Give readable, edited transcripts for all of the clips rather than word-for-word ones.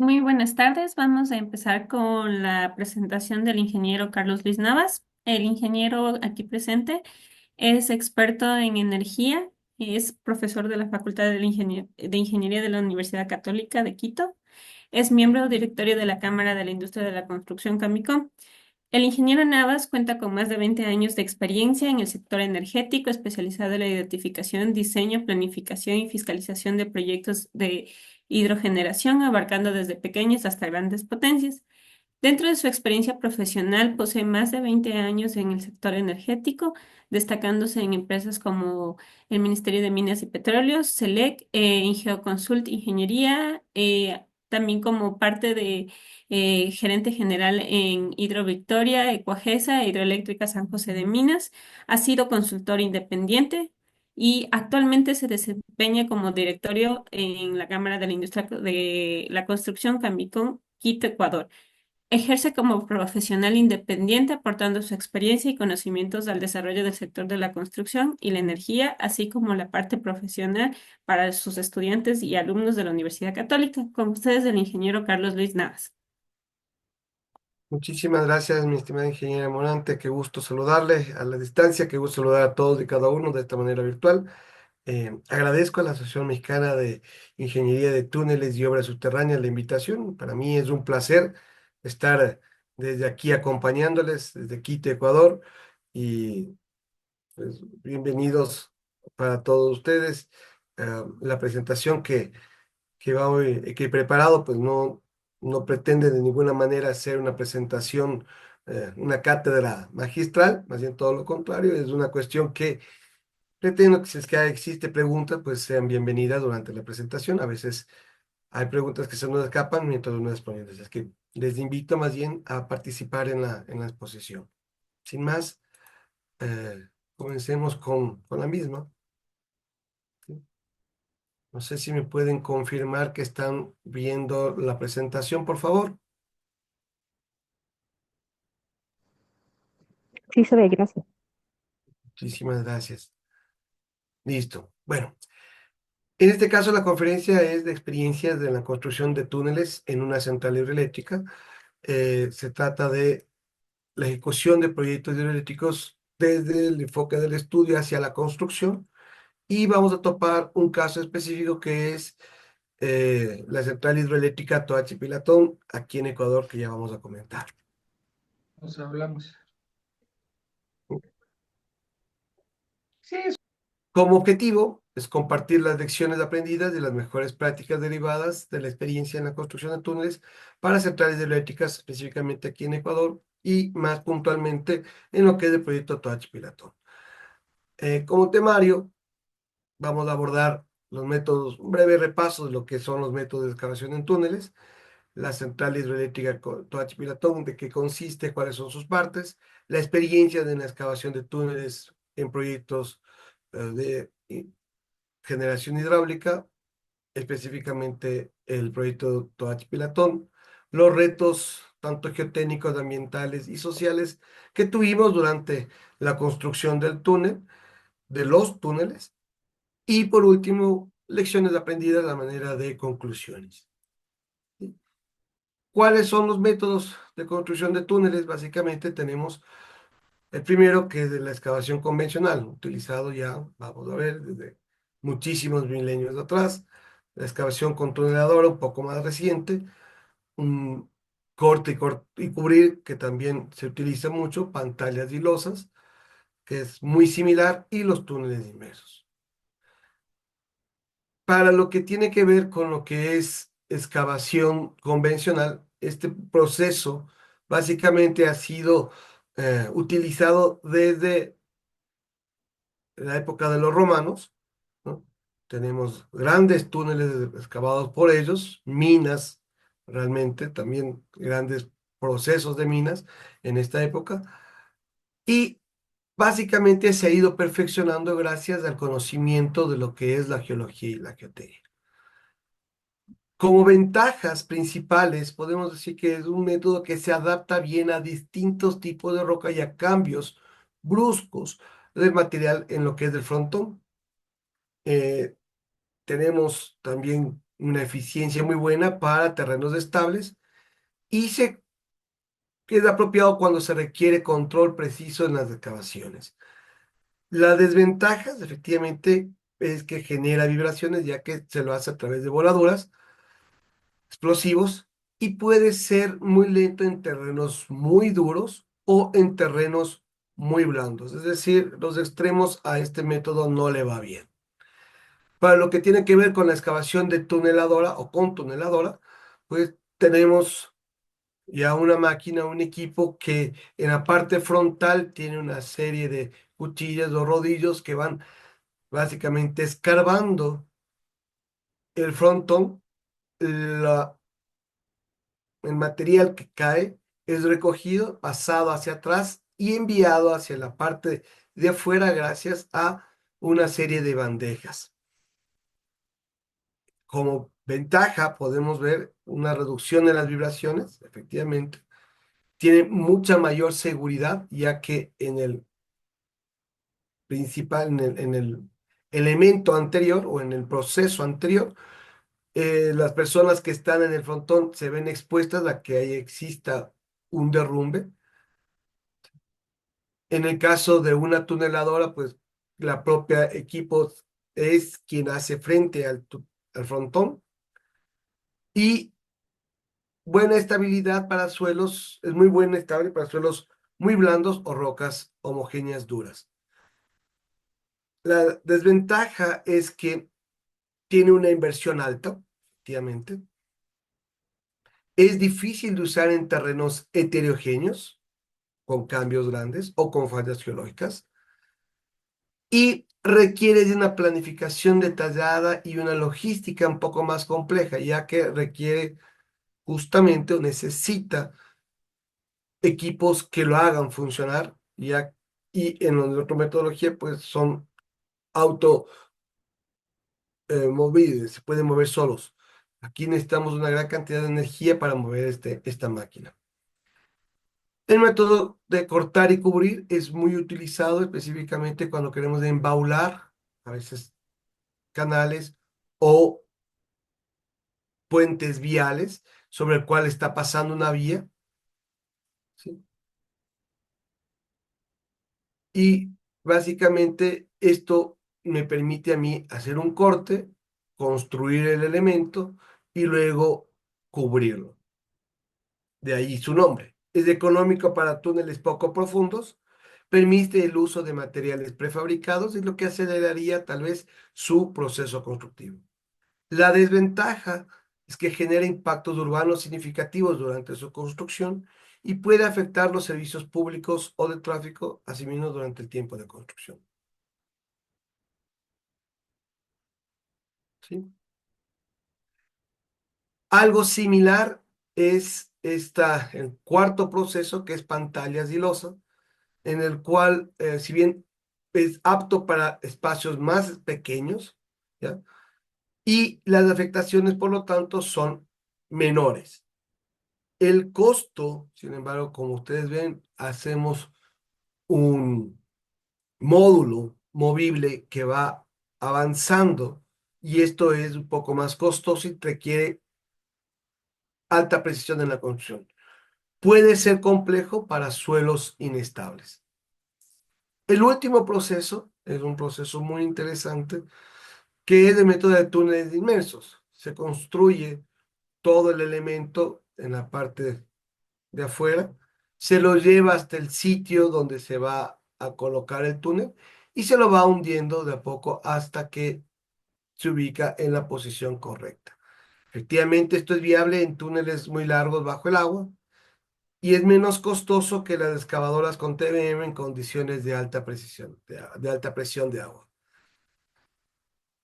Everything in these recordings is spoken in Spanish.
Muy buenas tardes. Vamos a empezar con la presentación del ingeniero Carlos Luis Navas. El ingeniero aquí presente es experto en energía, es profesor de la Facultad de Ingeniería de la Universidad Católica de Quito, es miembro directorio de la Cámara de la Industria de la Construcción Camicom. El ingeniero Navas cuenta con más de 20 años de experiencia en el sector energético, especializado en la identificación, diseño, planificación y fiscalización de proyectos de hidrogeneración, abarcando desde pequeñas hasta grandes potencias. Dentro de su experiencia profesional, posee más de 20 años en el sector energético, destacándose en empresas como el Ministerio de Minas y Petróleos, SELEC, Ingeoconsult Ingeniería, también como parte de gerente general en Hidrovictoria, Ecuagesa, Hidroeléctrica San José de Minas. Ha sido consultor independiente y actualmente se desempeña como directorio en la Cámara de la Industria de la Construcción Camicón, Quito, Ecuador. Ejerce como profesional independiente, aportando su experiencia y conocimientos al desarrollo del sector de la construcción y la energía, así como la parte profesional para sus estudiantes y alumnos de la Universidad Católica. Con ustedes, el ingeniero Carlos Luis Navas. Muchísimas gracias, mi estimada ingeniera Morante. Qué gusto saludarle a la distancia, qué gusto saludar a todos y cada uno de esta manera virtual. Agradezco a la Asociación Mexicana de Ingeniería de Túneles y Obras Subterráneas la invitación. Para mí es un placer estar desde aquí acompañándoles, desde Quito, Ecuador, y pues, bienvenidos para todos ustedes. La presentación que he preparado, pues no pretende de ninguna manera ser una presentación, una cátedra magistral, más bien todo lo contrario, es una cuestión que pretendo que si es que existe preguntas, pues sean bienvenidas durante la presentación. A veces hay preguntas que se nos escapan mientras uno expone. Es que les invito más bien a participar en la exposición. Sin más, comencemos con la misma. ¿Sí? No sé si me pueden confirmar que están viendo la presentación, por favor. Sí, se ve, gracias. Muchísimas gracias. Listo. Bueno, en este caso la conferencia es de experiencias de la construcción de túneles en una central hidroeléctrica. Se trata de la ejecución de proyectos hidroeléctricos desde el enfoque del estudio hacia la construcción y vamos a topar un caso específico que es la central hidroeléctrica Toachi Pilatón aquí en Ecuador que ya vamos a comentar. Nos hablamos. Sí, Como objetivo es compartir las lecciones aprendidas y las mejores prácticas derivadas de la experiencia en la construcción de túneles para centrales hidroeléctricas, específicamente aquí en Ecuador y más puntualmente en lo que es el proyecto Toachi Pilatón. Como temario, vamos a abordar los métodos, un breve repaso de lo que son los métodos de excavación en túneles, la central hidroeléctrica Toachi Pilatón, de qué consiste, cuáles son sus partes, la experiencia de la excavación de túneles en proyectos de generación hidráulica, específicamente el proyecto Toachi Pilatón, los retos tanto geotécnicos, ambientales y sociales que tuvimos durante la construcción del túnel, de los túneles, y por último, lecciones aprendidas a manera de conclusiones. ¿Cuáles son los métodos de construcción de túneles? Básicamente tenemos el primero, que es de la excavación convencional, utilizado ya, vamos a ver, desde muchísimos milenios atrás. La excavación con tuneladora, un poco más reciente. Un corte y cubrir, que también se utiliza mucho, pantallas y losas, que es muy similar, y los túneles inmersos. Para lo que tiene que ver con lo que es excavación convencional, este proceso básicamente ha sido utilizado desde la época de los romanos, ¿no? Tenemos grandes túneles excavados por ellos, minas, realmente, también grandes procesos de minas en esta época, y básicamente se ha ido perfeccionando gracias al conocimiento de lo que es la geología y la geotécnica. Como ventajas principales, podemos decir que es un método que se adapta bien a distintos tipos de roca y a cambios bruscos del material en lo que es del frontón. Eh, Tenemos también una eficiencia muy buena para terrenos estables y se es apropiado cuando se requiere control preciso en las excavaciones. Las desventajas, efectivamente, es que genera vibraciones, ya que se lo hace a través de voladuras, explosivos, y puede ser muy lento en terrenos muy duros o en terrenos muy blandos. Es decir, los extremos a este método no le va bien. Para lo que tiene que ver con la excavación de tuneladora o con tuneladora, pues tenemos ya una máquina, un equipo que en la parte frontal tiene una serie de cuchillas o rodillos que van básicamente escarbando el frontón. El material que cae es recogido, pasado hacia atrás y enviado hacia la parte de afuera gracias a una serie de bandejas. Como ventaja podemos ver una reducción en las vibraciones, efectivamente. Tiene mucha mayor seguridad, ya que en el principal, en el elemento anterior o en el proceso anterior, las personas que están en el frontón se ven expuestas a que ahí exista un derrumbe. En el caso de una tuneladora, pues la propia equipo es quien hace frente al frontón y buena estabilidad para suelos, es muy buena estable para suelos muy blandos o rocas homogéneas duras. La desventaja es que tiene una inversión alta, efectivamente. Es difícil de usar en terrenos heterogéneos, con cambios grandes o con fallas geológicas. Y requiere de una planificación detallada y una logística un poco más compleja, ya que requiere justamente o necesita equipos que lo hagan funcionar, y en la otra metodología pues son auto movibles, se pueden mover solos. Aquí necesitamos una gran cantidad de energía para mover esta máquina. El método de cortar y cubrir es muy utilizado específicamente cuando queremos embaular, a veces canales o puentes viales sobre el cual está pasando una vía, ¿sí? Y básicamente esto me permite a mí hacer un corte, construir el elemento y luego cubrirlo. De ahí su nombre. Es económico para túneles poco profundos, permite el uso de materiales prefabricados y lo que aceleraría tal vez su proceso constructivo. La desventaja es que genera impactos urbanos significativos durante su construcción y puede afectar los servicios públicos o de tráfico, asimismo durante el tiempo de construcción. ¿Sí? Algo similar es el cuarto proceso, que es pantallas y losa, en el cual, si bien es apto para espacios más pequeños, ¿ya? Y las afectaciones, por lo tanto, son menores. El costo, sin embargo, como ustedes ven, hacemos un módulo movible que va avanzando y esto es un poco más costoso y requiere alta precisión en la construcción. Puede ser complejo para suelos inestables. El último proceso es un proceso muy interesante que es el método de túneles inmersos. Se construye todo el elemento en la parte de afuera, se lo lleva hasta el sitio donde se va a colocar el túnel y se lo va hundiendo de a poco hasta que se ubica en la posición correcta. Efectivamente, esto es viable en túneles muy largos bajo el agua y es menos costoso que las excavadoras con TBM en condiciones de alta precisión, de alta presión de agua.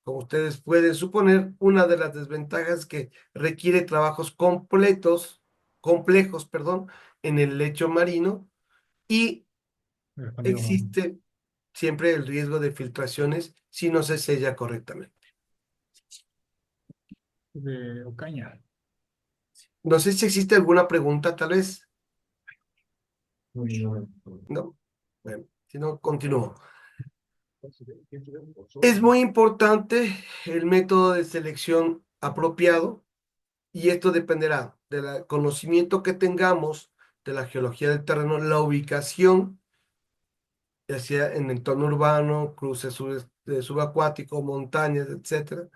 Como ustedes pueden suponer, una de las desventajas es que requiere trabajos complejos, perdón, en el lecho marino y existe siempre el riesgo de filtraciones si no se sella correctamente. De Ocaña. No sé si existe alguna pregunta, tal vez, Muy ¿no? Bueno, si no, continúo. Es muy importante el método de selección apropiado, y esto dependerá del conocimiento que tengamos de la geología del terreno, la ubicación, ya sea en entorno urbano, cruces subacuático, montañas, etcétera.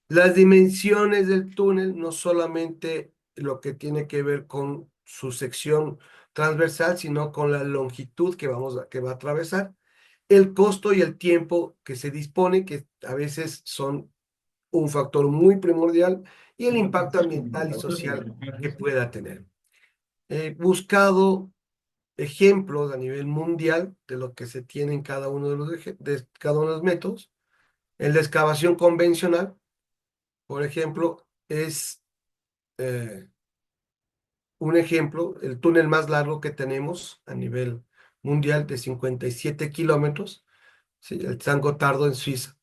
Las dimensiones del túnel, no solamente lo que tiene que ver con su sección transversal, sino con la longitud que va a atravesar, el costo y el tiempo que se dispone, que a veces son un factor muy primordial, y el impacto ambiental y social que pueda tener. He buscado ejemplos a nivel mundial de lo que se tiene en cada uno de cada uno de los métodos. El de excavación convencional, por ejemplo, es eh, un ejemplo, el túnel más largo que tenemos a nivel mundial de 57 kilómetros, ¿sí? El San Gotardo en Suiza,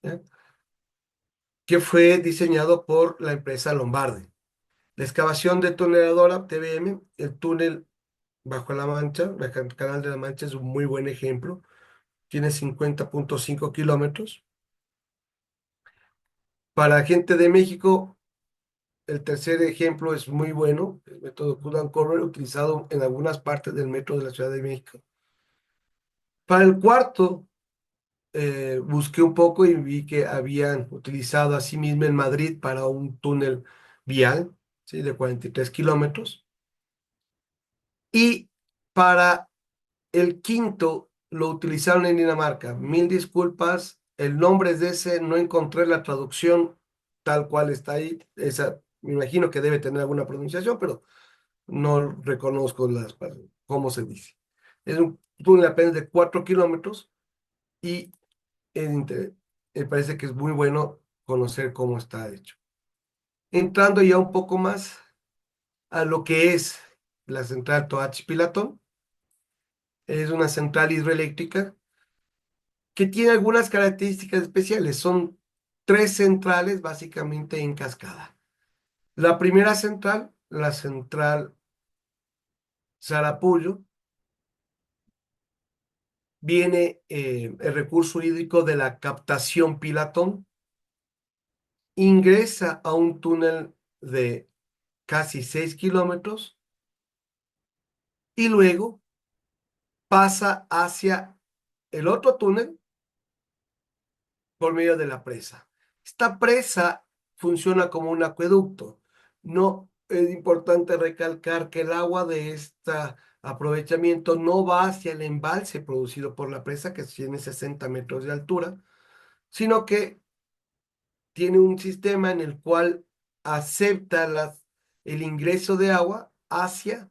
¿ya? Que fue diseñado por la empresa Lombardi. La excavación de tuneladora TBM, el túnel bajo la Mancha, el Canal de la Mancha es un muy buen ejemplo, tiene 50.5 kilómetros. Para gente de México, el tercer ejemplo es muy bueno, el método Cut and Cover, utilizado en algunas partes del metro de la Ciudad de México. Para el cuarto, busqué un poco y vi que habían utilizado asimismo en Madrid para un túnel vial, ¿sí? De 43 kilómetros. Y para el quinto lo utilizaron en Dinamarca. Mil disculpas, el nombre es de ese, no encontré la traducción tal cual está ahí. Esa, me imagino que debe tener alguna pronunciación, pero no reconozco cómo se dice. Es un túnel apenas de 4 kilómetros y me parece que es muy bueno conocer cómo está hecho. Entrando ya un poco más a lo que es la central Toachi-Pilatón, es una central hidroeléctrica que tiene algunas características especiales. Son tres centrales básicamente en cascada. La primera central, la central Sarapullo, viene el recurso hídrico de la captación Pilatón, ingresa a un túnel de casi 6 kilómetros y luego pasa hacia el otro túnel por medio de la presa. Esta presa funciona como un acueducto. No es importante recalcar que el agua de este aprovechamiento no va hacia el embalse producido por la presa, que tiene 60 metros de altura, sino que tiene un sistema en el cual acepta el ingreso de agua hacia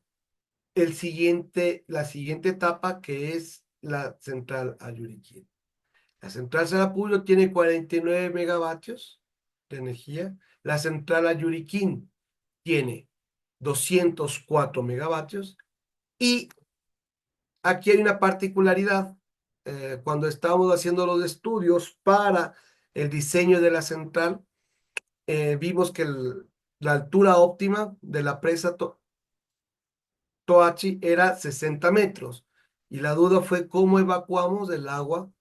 la siguiente etapa, que es la central Ayuriquí. La central Sarapullo tiene 49 megavatios de energía. La central Ayuriquín tiene 204 megavatios. Y aquí hay una particularidad. Cuando estábamos haciendo los estudios para el diseño de la central, vimos que la altura óptima de la presa Toachi era 60 metros. Y la duda fue cómo evacuamos el agua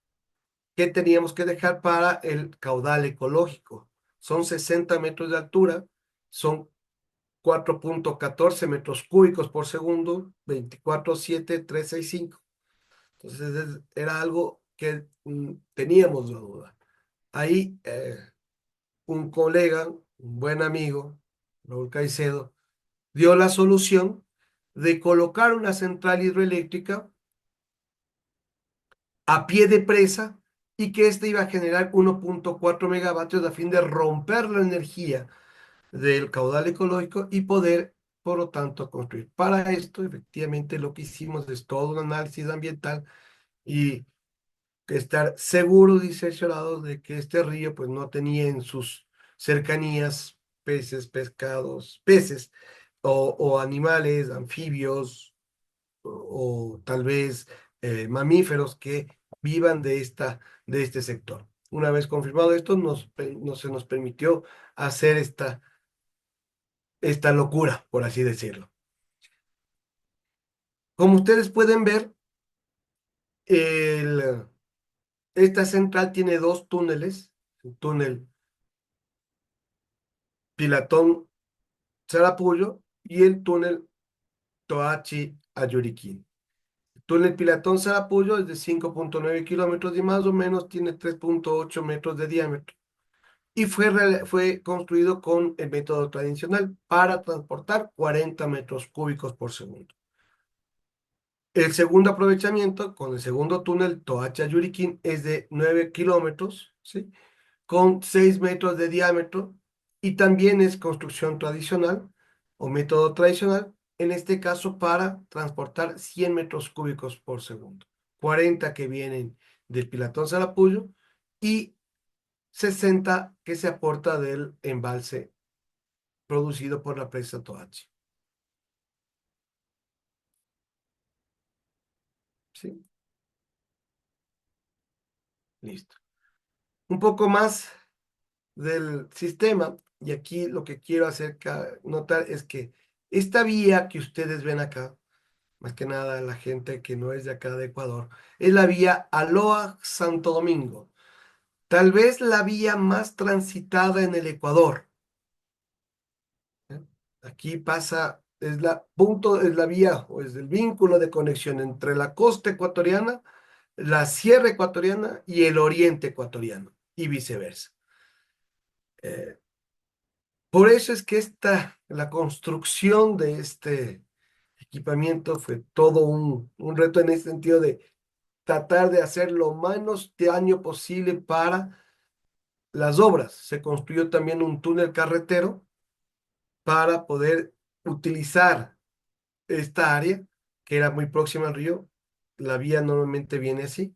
que teníamos que dejar para el caudal ecológico. Son 60 metros de altura, son 4.14 metros cúbicos por segundo, 24,7,365. Entonces era algo que teníamos la duda. Ahí un colega, un buen amigo, Raúl Caicedo, dio la solución de colocar una central hidroeléctrica a pie de presa y que éste iba a generar 1.4 megavatios a fin de romper la energía del caudal ecológico y poder, por lo tanto, construir. Para esto, efectivamente, lo que hicimos es todo un análisis ambiental y estar seguros y cerciorados de que este río pues no tenía en sus cercanías peces, pescados, peces o animales, anfibios o tal vez mamíferos que vivan de este sector. Una vez confirmado esto, se nos permitió hacer esta locura, por así decirlo. Como ustedes pueden ver, el, esta central tiene dos túneles, el túnel Pilatón Sarapullo y el túnel Toachi Ayuriquín. El túnel Pilatón Sarapullo es de 5,9 kilómetros y más o menos tiene 3,8 metros de diámetro. Y fue construido con el método tradicional para transportar 40 metros cúbicos por segundo. El segundo aprovechamiento con el segundo túnel Toacha-Yuriquín es de 9 kilómetros, ¿sí? Con 6 metros de diámetro y también es construcción tradicional o método tradicional, en este caso para transportar 100 metros cúbicos por segundo. 40 que vienen del Pilatón Sarapullo y 60 que se aporta del embalse producido por la presa Toachi. ¿Sí? Listo. Un poco más del sistema, y aquí lo que quiero hacer notar es que esta vía que ustedes ven acá, más que nada la gente que no es de acá de Ecuador, es la vía Aloa-Santo Domingo, tal vez la vía más transitada en el Ecuador. ¿Eh? Aquí pasa, es la vía o es el vínculo de conexión entre la costa ecuatoriana, la sierra ecuatoriana y el oriente ecuatoriano, y viceversa. Eh, Por eso es que la construcción de este equipamiento fue todo un reto en el sentido de tratar de hacer lo menos daño posible para las obras. Se construyó también un túnel carretero para poder utilizar esta área, que era muy próxima al río. La vía normalmente viene así.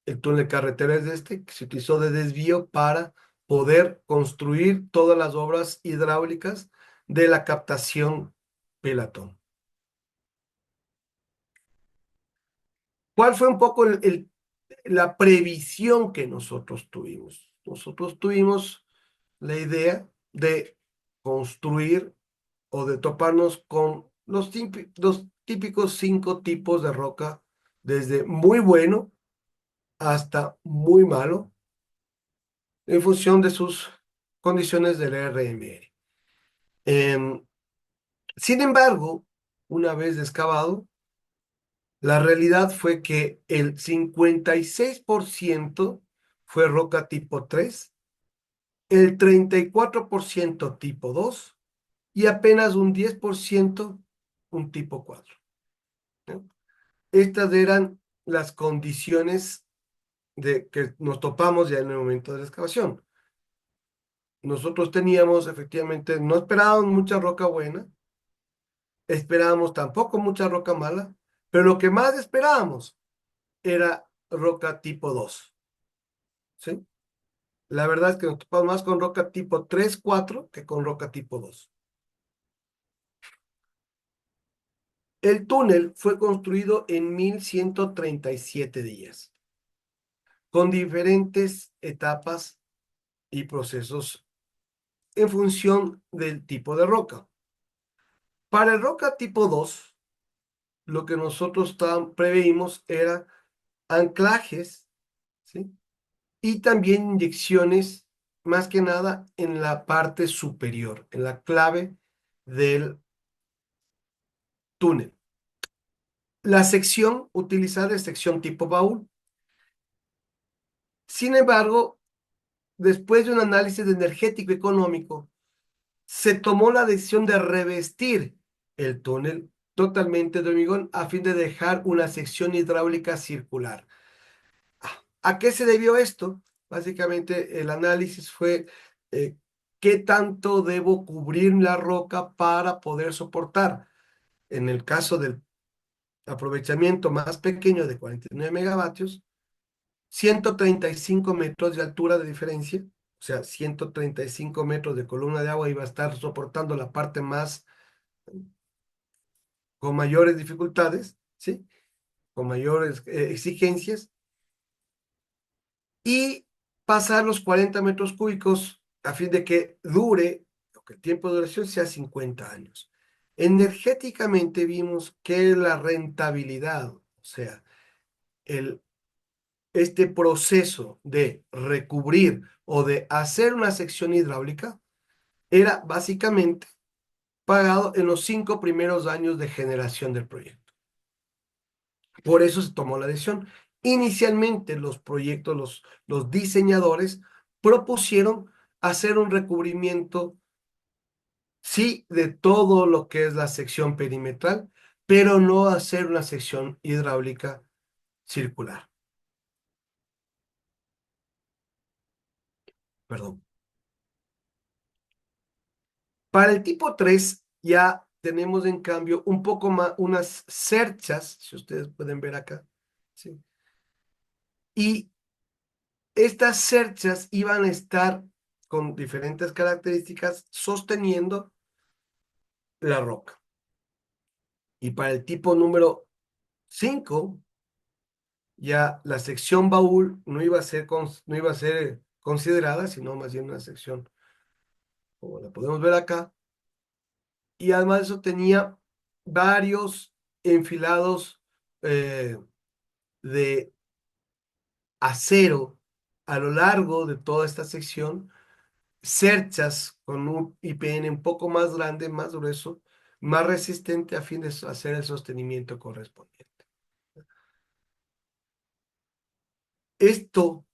El túnel carretero es este, que se utilizó de desvío para poder construir todas las obras hidráulicas de la captación Pelatón. ¿Cuál fue un poco la previsión que nosotros tuvimos? Nosotros tuvimos la idea de construir o de toparnos con los típicos 5 tipos de roca, desde muy bueno hasta muy malo, en función de sus condiciones del RMR. Sin embargo, una vez excavado, la realidad fue que el 56% fue roca tipo 3, el 34% tipo 2 y apenas un 10% un tipo 4. ¿No? Estas eran las condiciones de que nos topamos ya en el momento de la excavación. Nosotros teníamos, efectivamente, no esperábamos mucha roca buena, esperábamos tampoco mucha roca mala, pero lo que más esperábamos era roca tipo 2, ¿sí? La verdad es que nos topamos más con roca tipo 3, 4 que con roca tipo 2. El túnel fue construido en 1137 días, con diferentes etapas y procesos en función del tipo de roca. Para el roca tipo 2, lo que nosotros preveímos era anclajes, ¿sí? Y también inyecciones, más que nada en la parte superior, en la clave del túnel. La sección utilizada es sección tipo baúl. Sin embargo, después de un análisis energético económico, se tomó la decisión de revestir el túnel totalmente de hormigón a fin de dejar una sección hidráulica circular. ¿A qué se debió esto? Básicamente el análisis fue qué tanto debo cubrir la roca para poder soportar. En el caso del aprovechamiento más pequeño de 49 megavatios, 135 metros de altura de diferencia, o sea, 135 metros de columna de agua iba a estar soportando la parte más, con mayores dificultades, ¿sí? Con mayores exigencias, y pasar los 40 metros cúbicos a fin de que dure, o que el tiempo de duración sea 50 años. Energéticamente vimos que la rentabilidad, o sea, el este proceso de recubrir o de hacer una sección hidráulica era básicamente pagado en los 5 primeros años de generación del proyecto. Por eso se tomó la decisión. Inicialmente los proyectos, los diseñadores propusieron hacer un recubrimiento, sí, de todo lo que es la sección perimetral, pero no hacer una sección hidráulica circular. Perdón. Para el tipo 3 ya tenemos en cambio un poco más, unas cerchas, si ustedes pueden ver acá, ¿sí? Y estas cerchas iban a estar con diferentes características sosteniendo la roca. Y para el tipo número 5 ya la sección baúl no iba a ser, no iba a ser considerada, sino más bien una sección, como la podemos ver acá. Y además de eso tenía varios enfilados eh, de acero a lo largo de toda esta sección, cerchas con un IPN un poco más grande, más grueso, más resistente a fin de hacer el sostenimiento correspondiente. Esto,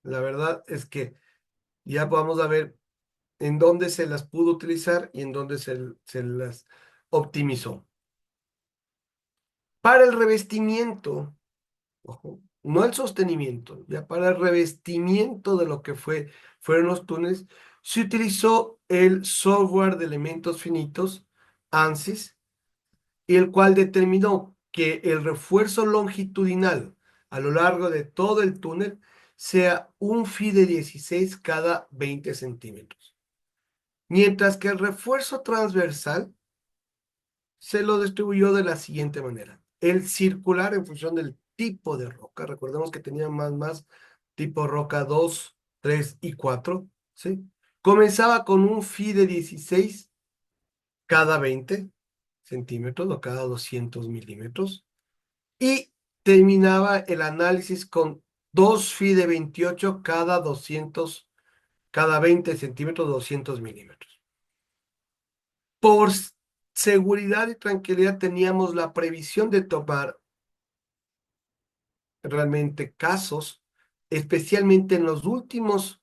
la verdad es que ya vamos a ver en dónde se las pudo utilizar y en dónde se las optimizó. Para el revestimiento, ojo, no el sostenimiento, ya para el revestimiento de lo que fueron los túneles, se utilizó el software de elementos finitos, ANSYS, y el cual determinó que el refuerzo longitudinal a lo largo de todo el túnel sea un phi de 16 cada 20 centímetros, mientras que el refuerzo transversal se lo distribuyó de la siguiente manera. El circular en función del tipo de roca, recordemos que tenía más tipo roca 2, 3 y 4, ¿sí? Comenzaba con un phi de 16 cada 20 centímetros o cada 200 milímetros y terminaba el análisis con 2 phi de 28 cada 200, cada 20 centímetros, 200 milímetros. Por seguridad y tranquilidad teníamos la previsión de tomar realmente casos, especialmente en los últimos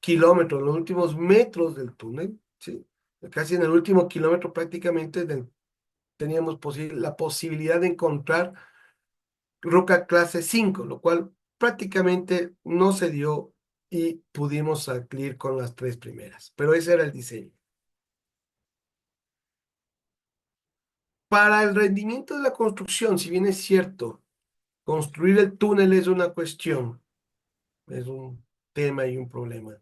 kilómetros, los últimos metros del túnel, ¿sí? Casi en el último kilómetro prácticamente teníamos la posibilidad de encontrar roca clase 5, lo cual prácticamente no se dio y pudimos salir con las 3 primeras, pero ese era el diseño. Para el rendimiento de la construcción, si bien es cierto, construir el túnel es una cuestión, es un tema y un problema.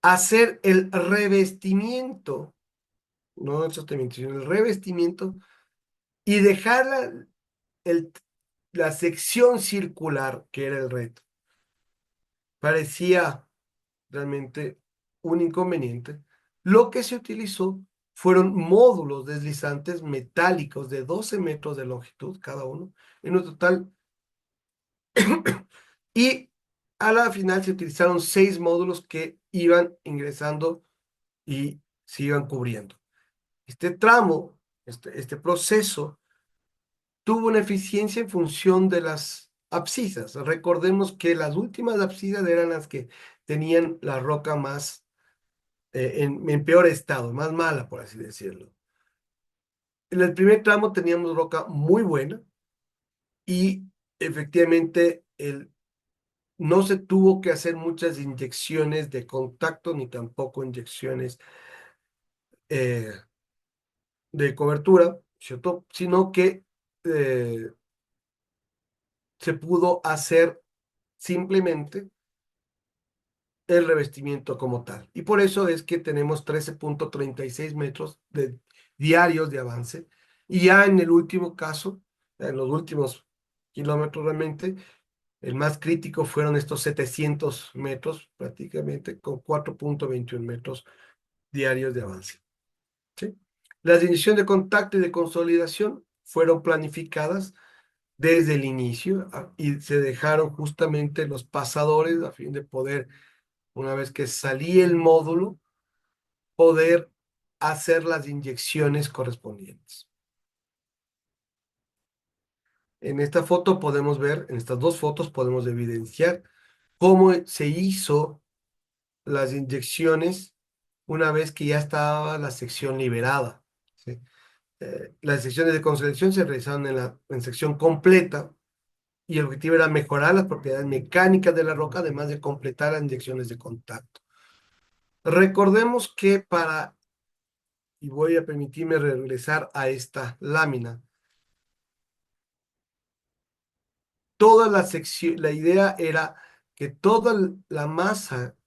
Hacer el revestimiento, no el sostenimiento, sino el revestimiento y dejar la sección circular, que era el reto, parecía realmente un inconveniente. Lo que se utilizó fueron módulos deslizantes metálicos de 12 metros de longitud cada uno, en un total. Y a la final se utilizaron 6 módulos que iban ingresando y se iban cubriendo. Este tramo, este proceso, tuvo una eficiencia en función de las abscisas. Recordemos que las últimas abscisas eran las que tenían la roca más en peor estado, más mala, por así decirlo. En el primer tramo teníamos roca muy buena y efectivamente no se tuvo que hacer muchas inyecciones de contacto ni tampoco inyecciones eh, de cobertura, ¿cierto? Sino que eh, se pudo hacer simplemente el revestimiento como tal. Y por eso es que tenemos 13,36 metros diarios de avance. Y ya en el último caso, en los últimos kilómetros realmente, el más crítico fueron estos 700 metros prácticamente con 4,21 metros diarios de avance. ¿Sí? Las inyecciones de contacto y de consolidación fueron planificadas desde el inicio y se dejaron justamente los pasadores a fin de poder, una vez que salía el módulo, poder hacer las inyecciones correspondientes. En esta foto podemos ver, en estas dos fotos podemos evidenciar cómo se hizo las inyecciones una vez que ya estaba la sección liberada, ¿sí? Las secciones de consolidación se realizaron en sección completa y el objetivo era mejorar las propiedades mecánicas de la roca, además de completar las inyecciones de contacto. Recordemos que y voy a permitirme regresar a esta lámina, toda la sección, la idea era que toda la masa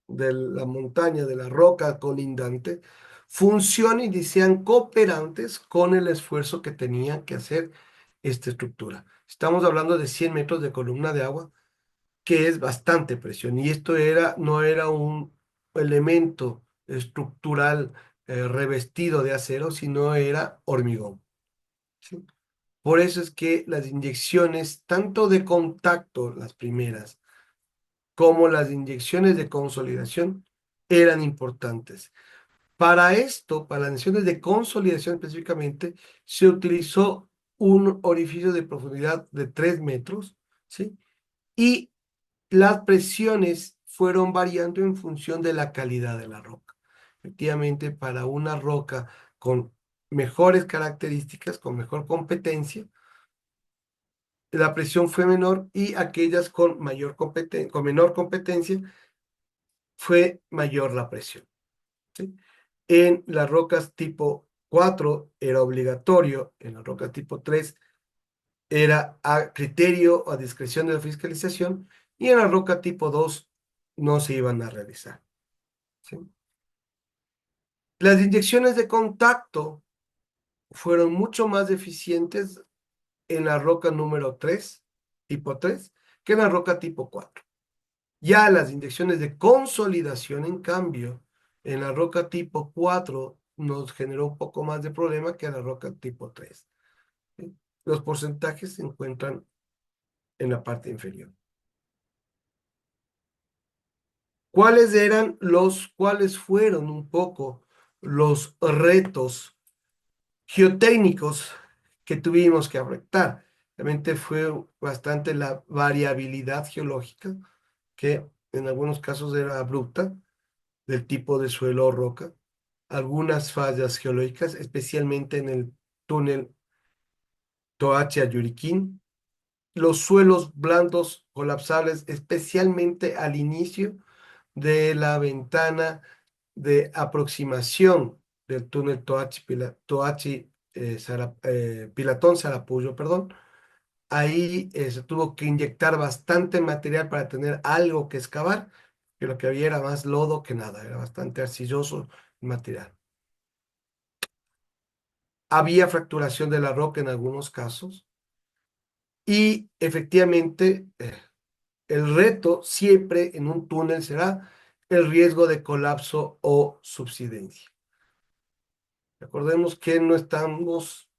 de la montaña, de la roca colindante, funcionen y sean cooperantes con el esfuerzo que tenía que hacer esta estructura. Estamos hablando de 100 metros de columna de agua, que es bastante presión, y esto no era un elemento estructural revestido de acero, sino era hormigón, ¿sí? Por eso es que las inyecciones, tanto de contacto, las primeras, como las inyecciones de consolidación, eran importantes. Para esto, para las inyecciones de consolidación específicamente, se utilizó un orificio de profundidad de 3 metros, ¿sí? Y las presiones fueron variando en función de la calidad de la roca. Efectivamente, para una roca con mejores características, con mejor competencia, la presión fue menor, y aquellas con con menor competencia fue mayor la presión, ¿sí? En las rocas tipo 4 era obligatorio, en las rocas tipo 3 era a criterio o a discreción de la fiscalización, y en la roca tipo 2 no se iban a realizar, ¿sí? Las inyecciones de contacto fueron mucho más eficientes en la roca número 3, tipo 3, que en la roca tipo 4. Ya las inyecciones de consolidación, en cambio, en la roca tipo 4 nos generó un poco más de problema que en la roca tipo 3, ¿sí? Los porcentajes se encuentran en la parte inferior. ¿Cuáles fueron un poco los retos geotécnicos que tuvimos que afrontar? Realmente fue bastante la variabilidad geológica, que en algunos casos era abrupta, del tipo de suelo o roca, algunas fallas geológicas, especialmente en el túnel Toachi-Yuriquín, los suelos blandos colapsables, especialmente al inicio de la ventana de aproximación del túnel Pilatón-Sarapullo, perdón. Ahí se tuvo que inyectar bastante material para tener algo que excavar, que lo que había era más lodo que nada, era bastante arcilloso el material. Había fracturación de la roca en algunos casos, y efectivamente el reto siempre en un túnel será el riesgo de colapso o subsidencia. Recordemos que no estamos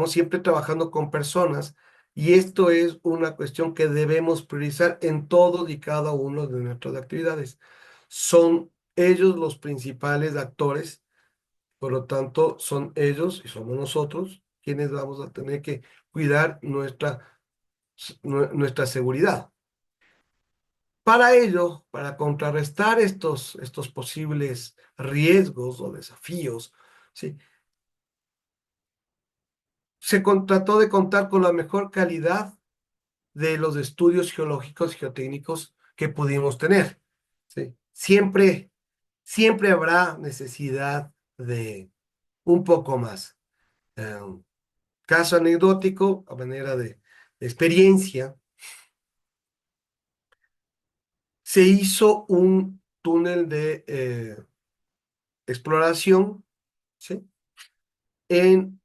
siempre trabajando con personas, y esto es una cuestión que debemos priorizar en todo y cada uno de nuestras actividades. Son ellos los principales actores, por lo tanto, son ellos y somos nosotros quienes vamos a tener que cuidar nuestra seguridad. Para ello, para contrarrestar estos posibles riesgos o desafíos, ¿sí?, se trató de contar con la mejor calidad de los estudios geológicos y geotécnicos que pudimos tener, ¿sí? Siempre habrá necesidad de un poco más. Caso anecdótico, a manera de experiencia, se hizo un túnel de exploración, ¿sí?, en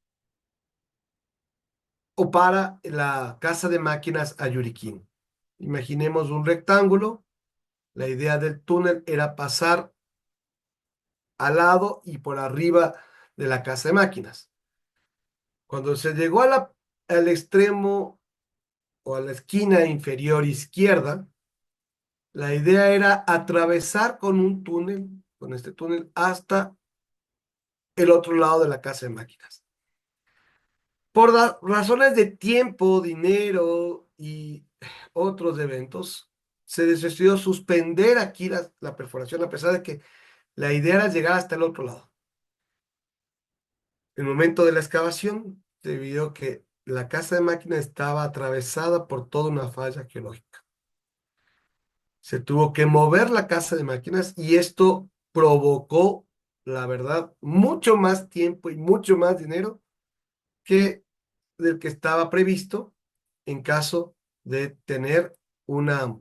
o para la casa de máquinas Ayuriquín. Imaginemos un rectángulo. La idea del túnel era pasar al lado y por arriba de la casa de máquinas. Cuando se llegó al extremo o a la esquina inferior izquierda, la idea era atravesar con un túnel con este túnel hasta el otro lado de la casa de máquinas. Por razones de tiempo, dinero y otros eventos, se decidió suspender aquí la perforación, a pesar de que la idea era llegar hasta el otro lado. En el momento de la excavación, se vio que la casa de máquinas estaba atravesada por toda una falla geológica. Se tuvo que mover la casa de máquinas y esto provocó, la verdad, mucho más tiempo y mucho más dinero que del que estaba previsto en caso de tener una,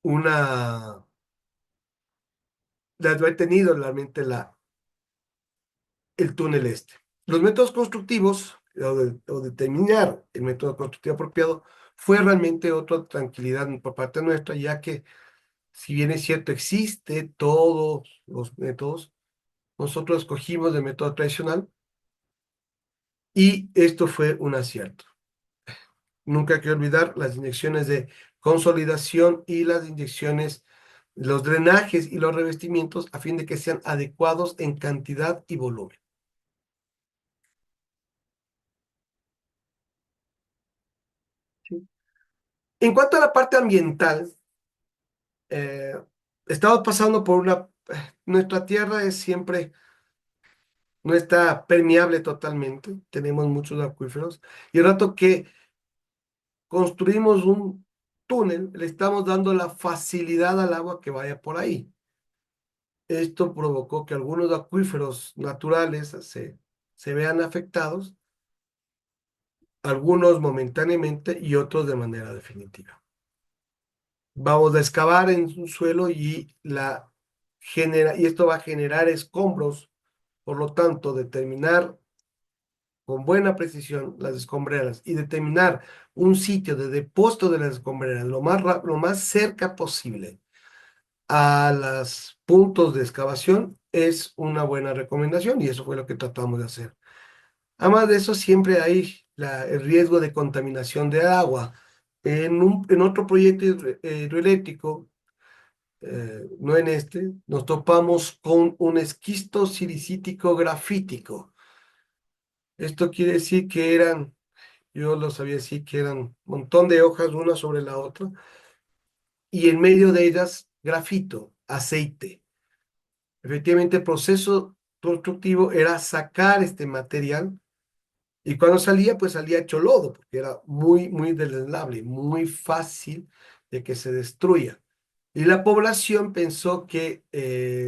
una, de haber tenido realmente el túnel este. Los métodos constructivos, o determinar el método constructivo apropiado, fue realmente otra tranquilidad por parte nuestra, ya que si bien es cierto, existe todos los métodos, nosotros escogimos el método tradicional y esto fue un acierto. Nunca hay que olvidar las inyecciones de consolidación y las inyecciones, los drenajes y los revestimientos a fin de que sean adecuados en cantidad y volumen. ¿Sí? En cuanto a la parte ambiental, eh, estamos pasando por nuestra tierra es siempre, no está permeable totalmente, tenemos muchos acuíferos, y el rato que construimos un túnel, le estamos dando la facilidad al agua que vaya por ahí. Esto provocó que algunos acuíferos naturales se vean afectados, algunos momentáneamente y otros de manera definitiva. Vamos a excavar en un suelo y esto va a generar escombros, por lo tanto, determinar con buena precisión las escombreras y determinar un sitio de depósito de las escombreras lo más cerca posible a los puntos de excavación es una buena recomendación y eso fue lo que tratamos de hacer. Además de eso, siempre hay el riesgo de contaminación de agua. En otro proyecto hidroeléctrico, no en este, nos topamos con un esquisto silicítico grafítico. Esto quiere decir que yo lo sabía decir, que eran un montón de hojas una sobre la otra y en medio de ellas grafito, aceite. Efectivamente, el proceso constructivo era sacar este material y cuando salía, pues salía hecho lodo, porque era muy, muy deslizable, muy fácil de que se destruya. Y la población pensó que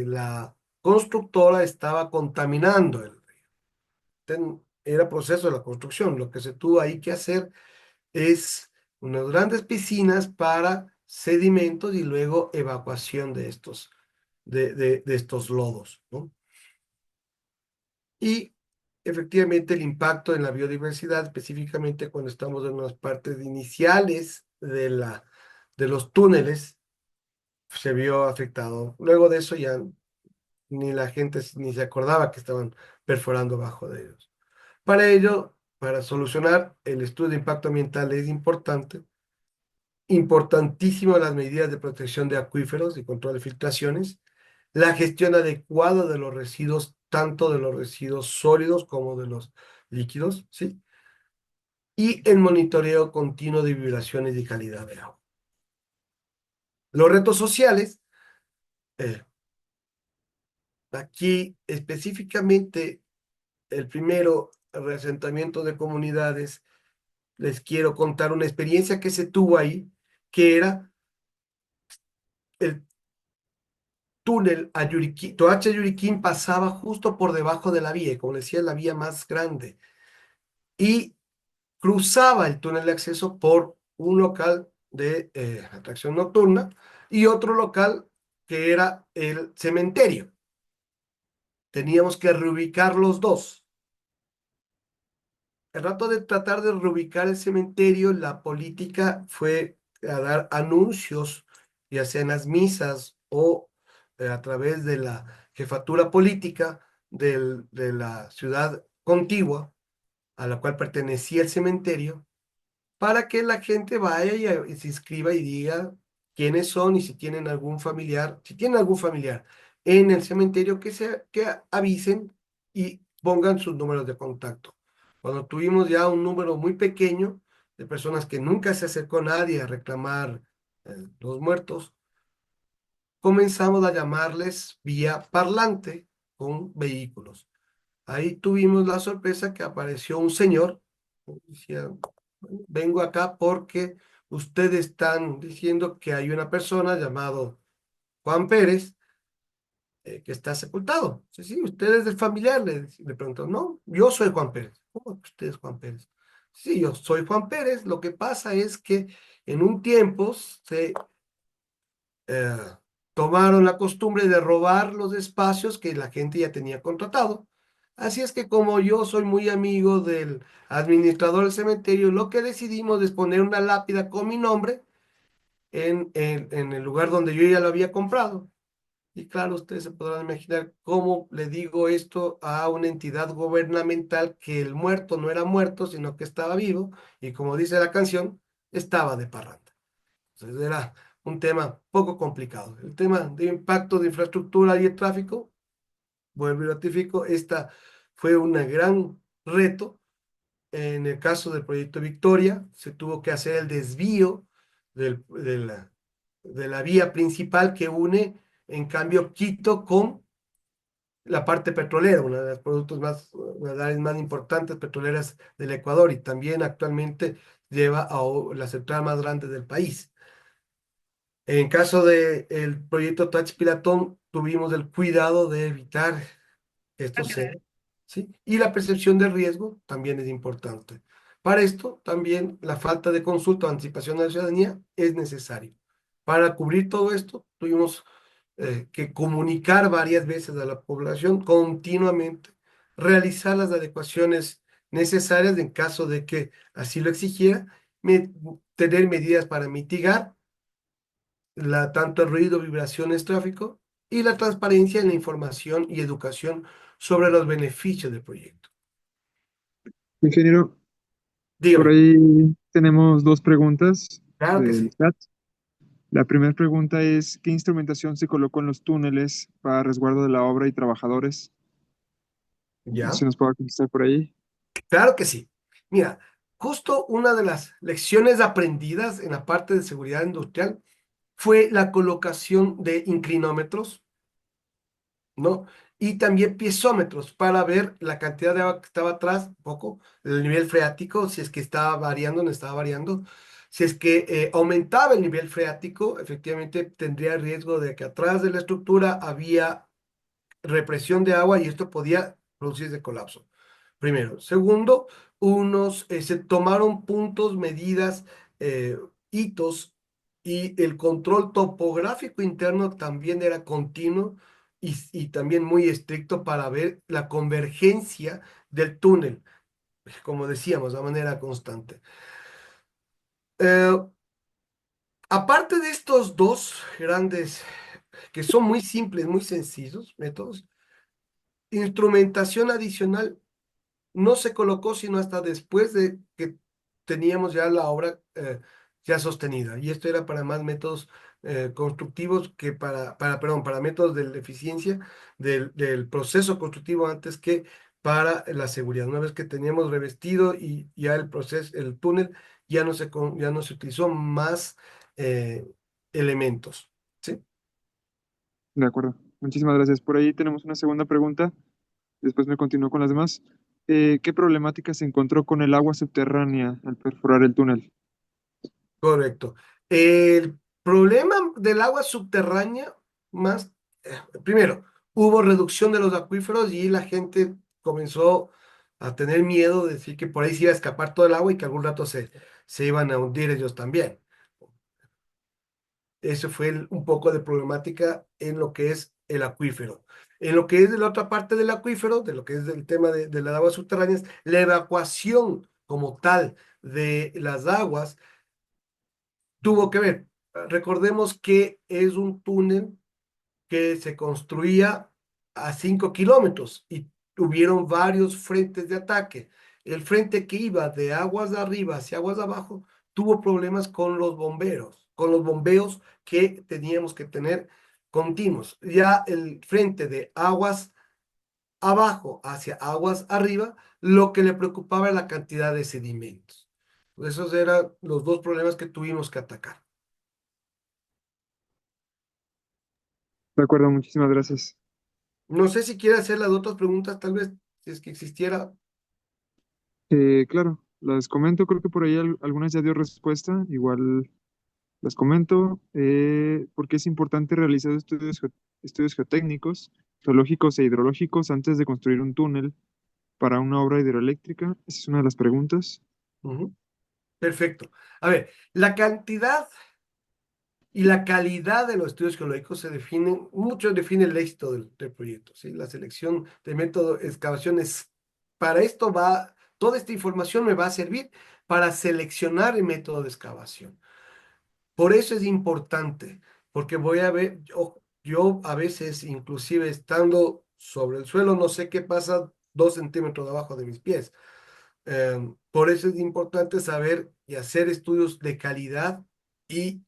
la constructora estaba contaminando el río. Era proceso de la construcción. Lo que se tuvo ahí que hacer es unas grandes piscinas para sedimentos y luego evacuación de estos lodos, ¿no? Y efectivamente el impacto en la biodiversidad, específicamente cuando estamos en las partes iniciales de los túneles, se vio afectado. Luego de eso ya ni la gente ni se acordaba que estaban perforando bajo de ellos. Para ello, para solucionar el estudio de impacto ambiental es importante, importantísimo las medidas de protección de acuíferos y control de filtraciones, la gestión adecuada de los residuos, tanto de los residuos sólidos como de los líquidos, ¿sí? Y el monitoreo continuo de vibraciones y calidad de agua. Los retos sociales, eh, aquí específicamente el primero, el asentamiento de comunidades, les quiero contar una experiencia que se tuvo ahí, que era el túnel a Yuriquín. Toacha Yuriquín pasaba justo por debajo de la vía, y como decía, la vía más grande. Y cruzaba el túnel de acceso por un local de atracción nocturna y otro local que era el cementerio. Teníamos que reubicar los dos. El rato de tratar de reubicar el cementerio, la política fue a dar anuncios, ya sea en las misas o a través de la jefatura política de la ciudad contigua a la cual pertenecía el cementerio, para que la gente vaya y se inscriba y diga quiénes son y si tienen algún familiar, en el cementerio que avisen y pongan sus números de contacto. Cuando tuvimos ya un número muy pequeño de personas que nunca se acercó nadie a reclamar los muertos, comenzamos a llamarles vía parlante con vehículos. Ahí tuvimos la sorpresa que apareció un señor, decía, vengo acá porque ustedes están diciendo que hay una persona llamado Juan Pérez que está sepultado. Sí, sí, usted es el familiar, le preguntó. No, yo soy Juan Pérez. ¿Cómo que usted es Juan Pérez? Sí, yo soy Juan Pérez. Lo que pasa es que en un tiempo se eh, tomaron la costumbre de robar los espacios que la gente ya tenía contratado. Así es que como yo soy muy amigo del administrador del cementerio, lo que decidimos es poner una lápida con mi nombre en el lugar donde yo ya lo había comprado. Y claro, ustedes se podrán imaginar cómo le digo esto a una entidad gubernamental que el muerto no era muerto, sino que estaba vivo y como dice la canción, estaba de parranda. Entonces era un tema poco complicado. El tema de impacto de infraestructura y el tráfico, vuelvo y ratifico, esta fue un gran reto. En el caso del proyecto Victoria, se tuvo que hacer el desvío de la vía principal que une, en cambio, Quito con la parte petrolera, una de los productos más, una de las áreas más importantes petroleras del Ecuador y también actualmente lleva a la central más grande del país. En caso del proyecto Touch Pilatón, tuvimos el cuidado de evitar esto sea, ¿sí? Y la percepción de riesgo también es importante. Para esto, también la falta de consulta o anticipación de la ciudadanía es necesario. Para cubrir todo esto, tuvimos que comunicar varias veces a la población continuamente, realizar las adecuaciones necesarias en caso de que así lo exigiera, tener medidas para mitigar tanto el ruido, vibraciones, tráfico y la transparencia en la información y educación sobre los beneficios del proyecto. Ingeniero, por Dígame, ahí tenemos dos preguntas claro que del sí. chat. La primera pregunta es, ¿qué instrumentación se colocó en los túneles para resguardo de la obra y trabajadores? Ya, ¿Se nos puede contestar por ahí? claro que sí. Mira, justo una de las lecciones aprendidas en la parte de seguridad industrial fue la colocación de inclinómetros, ¿no? Y también piezómetros para ver la cantidad de agua que estaba atrás, un poco, el nivel freático, si es que estaba variando, no estaba variando. Si es que aumentaba el nivel freático, efectivamente tendría riesgo de que atrás de la estructura había represión de agua y esto podía producirse colapso. Primero. Segundo, se tomaron puntos, medidas, eh, hitos y el control topográfico interno también era continuo y también muy estricto para ver la convergencia del túnel, como decíamos, de manera constante. Eh, Aparte de estos dos grandes, que son muy simples, muy sencillos métodos, instrumentación adicional no se colocó sino hasta después de que teníamos ya la obra ya sostenida. Y esto era para más métodos constructivos que perdón, para métodos de la eficiencia del proceso constructivo antes que para la seguridad. Una vez que teníamos revestido y ya el proceso, el túnel, ya no se utilizó más eh, elementos. ¿Sí? De acuerdo. Muchísimas gracias. Por ahí tenemos una segunda pregunta. Después me continúo con las demás. ¿Qué problemática se encontró con el agua subterránea al perforar el túnel? Correcto. El problema del agua subterránea, más, primero, hubo reducción de los acuíferos y la gente comenzó a tener miedo de decir que por ahí se iba a escapar todo el agua y que algún rato se iban a hundir ellos también. Eso fue un poco de problemática en lo que es el acuífero. En lo que es de la otra parte del acuífero, de lo que es el tema de las aguas subterráneas, la evacuación como tal de las aguas tuvo que ver. Recordemos que es un túnel que se construía a 5 kilómetros y hubieron varios frentes de ataque. El frente que iba de aguas de arriba hacia aguas de abajo tuvo problemas con los bomberos. con los bombeos que teníamos que tener continuos. Ya el frente de aguas abajo hacia aguas arriba, lo que le preocupaba era la cantidad de sedimentos. Esos eran los dos problemas que tuvimos que atacar. De acuerdo, muchísimas gracias. No sé si quiere hacer las otras preguntas, tal vez, si es que existiera. Claro, las comento, creo que por ahí algunas ya dio respuesta, igual las comento, porque es importante realizar estudios geotécnicos, geológicos e hidrológicos antes de construir un túnel para una obra hidroeléctrica. Esa es una de las preguntas. Ujú. Perfecto. A ver, la cantidad y la calidad de los estudios geológicos se definen, mucho define el éxito del proyecto, ¿sí? La selección de método de excavación es, para esto va, toda esta información me va a servir para seleccionar el método de excavación. Por eso es importante, porque voy a ver, yo a veces, inclusive estando sobre el suelo, no sé qué pasa 2 centímetros debajo de mis pies. Por eso es importante saber y hacer estudios de calidad y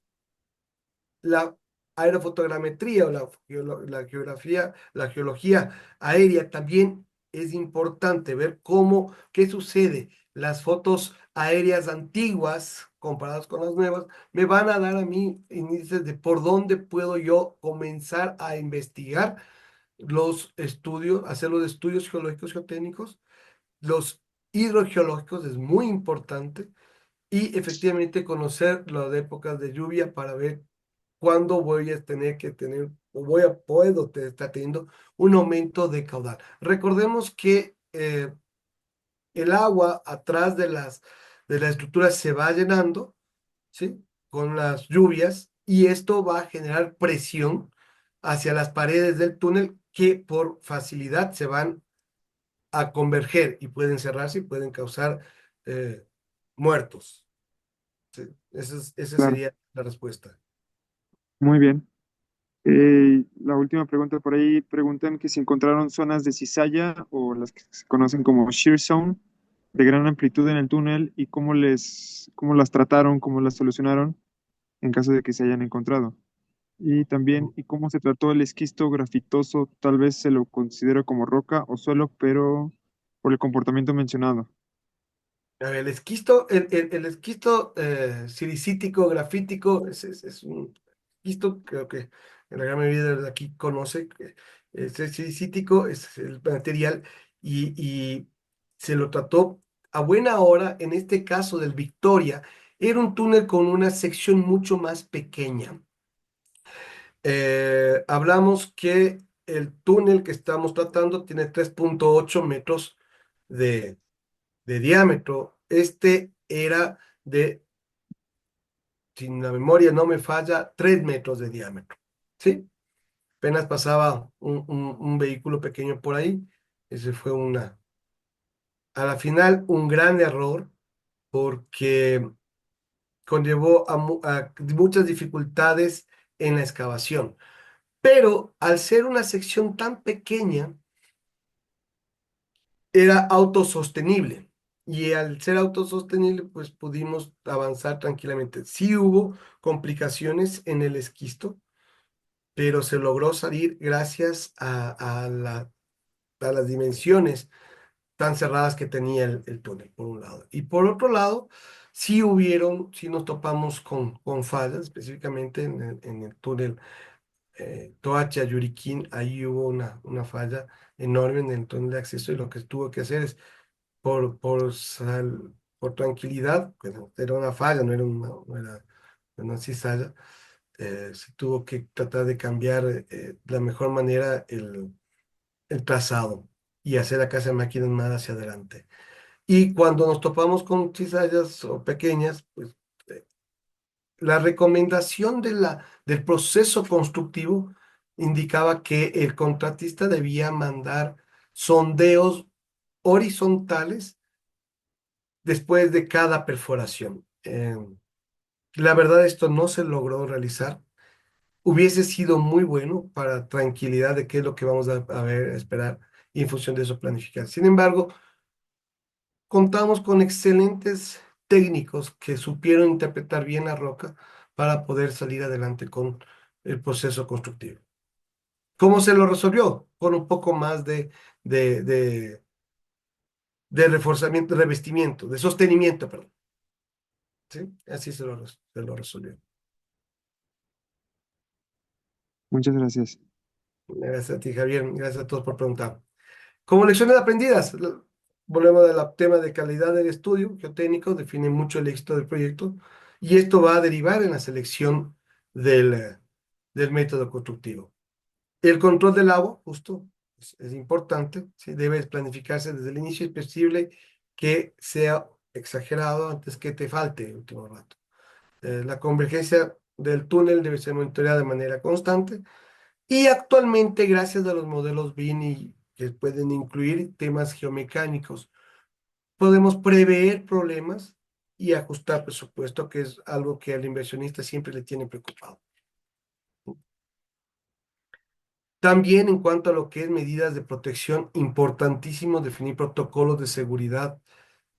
la aerofotogrametría o la geografía, la geología aérea también es importante ver cómo, qué sucede. Las fotos aéreas antiguas comparadas con las nuevas me van a dar a mí índices de por dónde puedo yo comenzar a investigar los estudios, hacer los estudios geológicos geotécnicos, los hidrogeológicos es muy importante y efectivamente conocer las épocas de lluvia para ver cuándo voy a tener que tener o puedo estar teniendo un aumento de caudal. Recordemos que el agua atrás de las estructuras se va llenando, ¿sí? Con las lluvias y esto va a generar presión hacia las paredes del túnel que por facilidad se van a converger y pueden cerrarse y pueden causar eh, muertos. Sí, esa Claro, sería la respuesta. muy bien. La última pregunta por ahí preguntan que si encontraron zonas de cizalla o las que se conocen como shear zone de gran amplitud en el túnel y cómo las trataron, cómo las solucionaron en caso de que se hayan encontrado. Y también, ¿y cómo se trató el esquisto grafitoso? Tal vez se lo considera como roca o suelo, pero por el comportamiento mencionado. A ver, el esquisto silicítico, grafítico, es un esquisto, creo que en la gran mayoría de aquí conoce, que el silicítico es el material y se lo trató a buena hora, en este caso del Victoria, era un túnel con una sección mucho más pequeña. Hablamos que el túnel que estamos tratando tiene 3,8 metros de diámetro. Este era de, si la memoria no me falla, 3 metros de diámetro. ¿Sí? Apenas pasaba un vehículo pequeño por ahí. Ese fue a la final, un gran error porque conllevó a muchas dificultades en la excavación. Pero al ser una sección tan pequeña, era autosostenible. Y al ser autosostenible, pues pudimos avanzar tranquilamente. Sí hubo complicaciones en el esquisto, pero se logró salir gracias a las dimensiones tan cerradas que tenía el túnel, por un lado. Y por otro lado, sí nos topamos con fallas, específicamente en el túnel Toacha Yuriquín, ahí hubo una falla enorme en el túnel de acceso y lo que tuvo que hacer es por tranquilidad, pues no, era una falla, no era una cizalla, se tuvo que tratar de cambiar de la mejor manera el trazado y hacer la casa de máquinas más hacia adelante. Y cuando nos topamos con cizallas o pequeñas, pues eh, la recomendación del proceso constructivo indicaba que el contratista debía mandar sondeos horizontales después de cada perforación. La verdad, esto no se logró realizar. Hubiese sido muy bueno para tranquilidad de qué es lo que vamos a ver, a esperar y en función de eso planificar. Sin embargo, contamos con excelentes técnicos que supieron interpretar bien la roca para poder salir adelante con el proceso constructivo. ¿Cómo se lo resolvió? Con un poco más de, de, de reforzamiento, de revestimiento, de sostenimiento, perdón. ¿Sí? Así se lo resolvió. Muchas gracias. Gracias a ti, Javier. Gracias a todos por preguntar. Como lecciones aprendidas, volvemos al tema de calidad del estudio geotécnico, define mucho el éxito del proyecto y esto va a derivar en la selección del método constructivo. El control del agua, justo, es importante, ¿sí? Debe planificarse desde el inicio, es posible que sea exagerado antes que te falte el último rato. La convergencia del túnel debe ser monitoreada de manera constante y actualmente, gracias a los modelos BINI que pueden incluir temas geomecánicos, podemos prever problemas y ajustar presupuesto, que es algo que al inversionista siempre le tiene preocupado. También en cuanto a lo que es medidas de protección, importantísimo definir protocolos de seguridad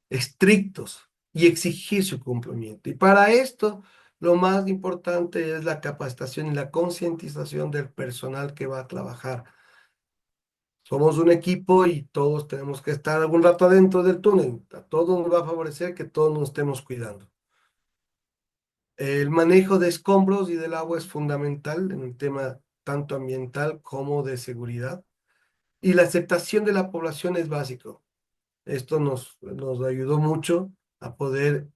estrictos y exigir su cumplimiento. Y para esto, lo más importante es la capacitación y la concientización del personal que va a trabajar. Somos un equipo y todos tenemos que estar algún rato adentro del túnel. A todos nos va a favorecer que todos nos estemos cuidando. El manejo de escombros y del agua es fundamental en el tema tanto ambiental como de seguridad. Y la aceptación de la población es básico. Esto nos ayudó mucho a poder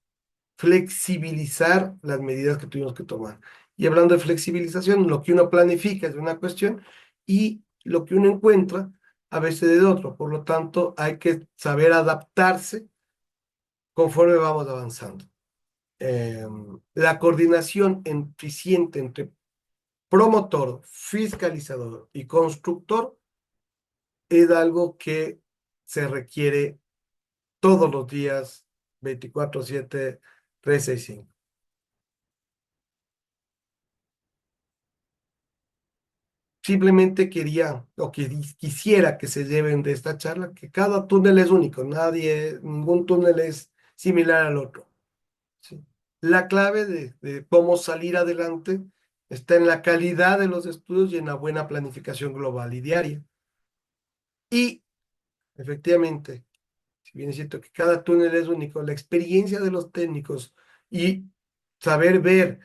flexibilizar las medidas que tuvimos que tomar. Y hablando de flexibilización, lo que uno planifica es de una cuestión y lo que uno encuentra a veces es de otro. Por lo tanto, hay que saber adaptarse conforme vamos avanzando. La coordinación eficiente entre promotor, fiscalizador y constructor es algo que se requiere todos los días, 24/7, 365. Simplemente quería o que quisiera que se lleven de esta charla que cada túnel es único, ningún túnel es similar al otro. ¿Sí? La clave de cómo salir adelante está en la calidad de los estudios y en la buena planificación global y diaria. Y efectivamente, si bien es cierto que cada túnel es único, la experiencia de los técnicos y saber ver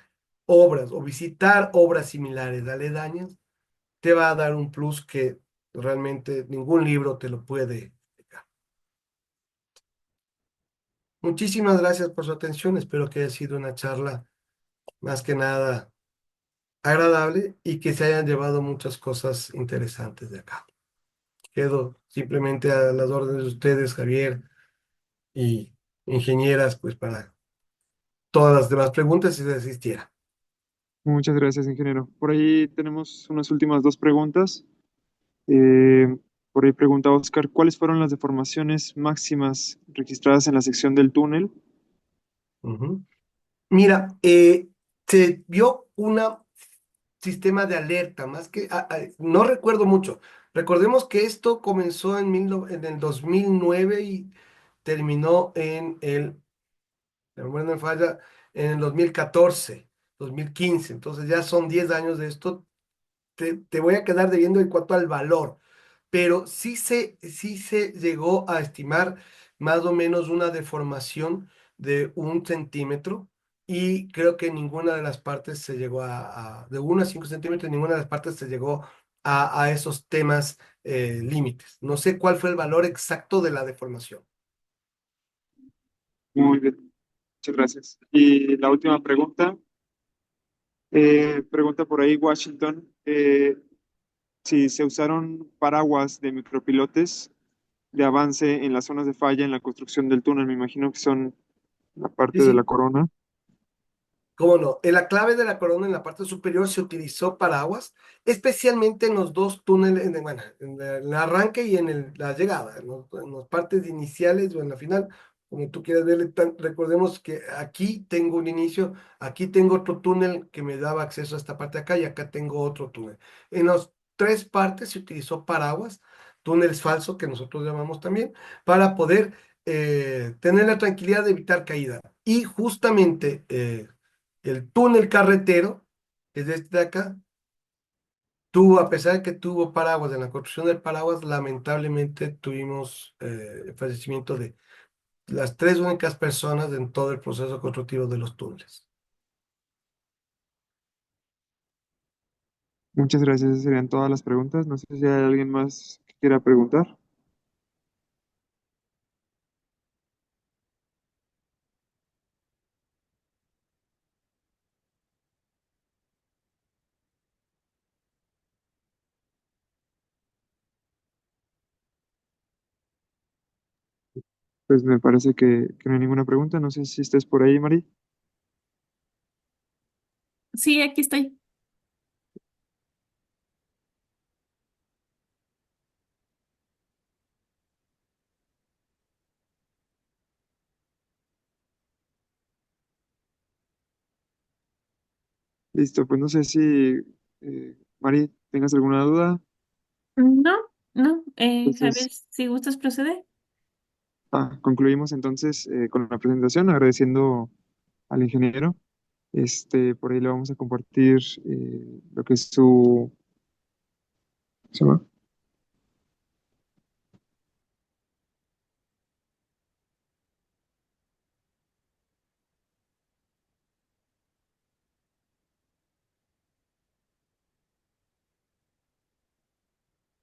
obras o visitar obras similares, aledañas, te va a dar un plus que realmente ningún libro te lo puede explicar. Muchísimas gracias por su atención. Espero que haya sido una charla más que nada agradable y que se hayan llevado muchas cosas interesantes de acá. Quedo simplemente a las órdenes de ustedes, Javier, y ingenieras, pues para todas las demás preguntas si se asistiera. Muchas gracias, ingeniero. Por ahí tenemos unas últimas dos preguntas. Eh, por ahí pregunta Oscar, ¿cuáles fueron las deformaciones máximas registradas en la sección del túnel? Ujú. Mira, se vio un sistema de alerta, más que, no recuerdo mucho. Recordemos que esto comenzó en el 2009 y terminó la memoria no me falla, en el 2014, 2015. Entonces ya son 10 años de esto. Te voy a quedar debiendo en cuanto al valor, pero sí se llegó a estimar más o menos una deformación de 1 centímetro y creo que ninguna de las partes se llegó de 1 a 5 centímetros, ninguna de las partes se llegó a esos temas límites. No sé cuál fue el valor exacto de la deformación. Muy bien, muchas gracias. Y la última pregunta, pregunta por ahí Washington, si se usaron paraguas de micropilotes de avance en las zonas de falla en la construcción del túnel, me imagino que son la Sí, parte de la sí. corona. ¿Cómo no? En la clave de la corona en la parte superior se utilizó paraguas, especialmente en los dos túneles, bueno, en el arranque y en la llegada, en las partes iniciales o en la final, como tú quieras verle. Recordemos que aquí tengo un inicio, aquí tengo otro túnel que me daba acceso a esta parte de acá y acá tengo otro túnel. En las tres partes se utilizó paraguas, túneles falsos que nosotros llamamos también, para poder tener la tranquilidad de evitar caída. Y justamente El túnel carretero, que es este de acá, tuvo, a pesar de que tuvo paraguas, en la construcción del paraguas, lamentablemente tuvimos el fallecimiento de las tres únicas personas en todo el proceso constructivo de los túneles. Muchas gracias, esas serían todas las preguntas. No sé si hay alguien más que quiera preguntar. Pues me parece que no hay ninguna pregunta. No sé si estés por ahí, Mari. Sí, aquí estoy. Listo, pues no sé si, Mari, tengas alguna duda. No, no. Javier, Entonces, si gustas proceder. concluimos entonces con la presentación, agradeciendo al ingeniero. Por ahí le vamos a compartir lo que es su... ¿cómo se llama?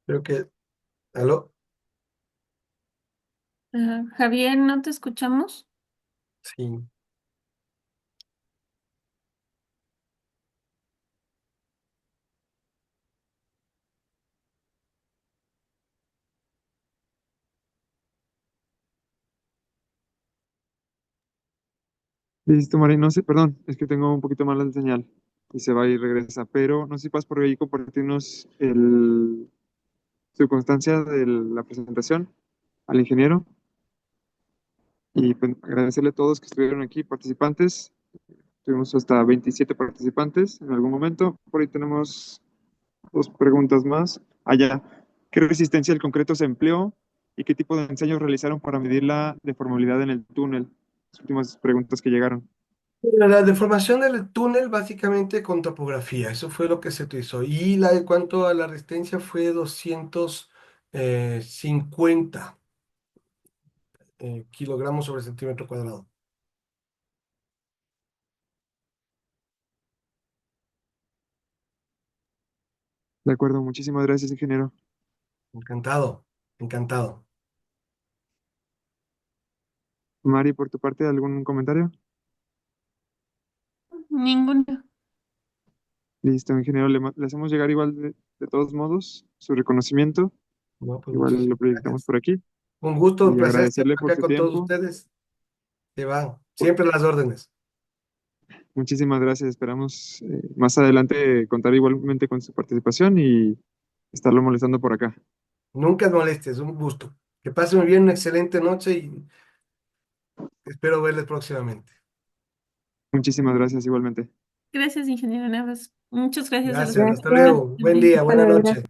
Creo que, ¿aló? Javier, ¿no te escuchamos? Sí. Listo, Mari, no sé, perdón, es que tengo un poquito mala la señal y se va y regresa, pero no sé si pasas por ahí compartirnos su constancia de la presentación al ingeniero y pues, agradecerle a todos que estuvieron aquí, participantes. Tuvimos hasta 27 participantes en algún momento. Por ahí tenemos dos preguntas más. Allá, ¿qué resistencia del concreto se empleó y qué tipo de ensayos realizaron para medir la deformabilidad en el túnel? Las últimas preguntas que llegaron. La deformación del túnel básicamente con topografía, eso fue lo que se utilizó. Y en cuanto a la resistencia fue 250 kilogramos sobre centímetro cuadrado. De acuerdo, muchísimas gracias, ingeniero. Encantado, encantado. Mari, por tu parte, ¿algún comentario? Ninguno. Listo, ingeniero, le hacemos llegar igual de todos modos su reconocimiento. No, pues Igual muchísimas lo proyectamos gracias. por aquí Un gusto, un y placer estar agradecerle por acá su con todos tiempo. ustedes. Que van, siempre a las órdenes. Muchísimas gracias. Esperamos más adelante contar igualmente con su participación y estarlo molestando por acá. Nunca molestes, un gusto. Que pasen muy bien, una excelente noche y espero verles próximamente. Muchísimas gracias igualmente. Gracias, ingeniero Navas. Muchas gracias a los Gracias, hasta participantes luego. Buen también. día, buena noche.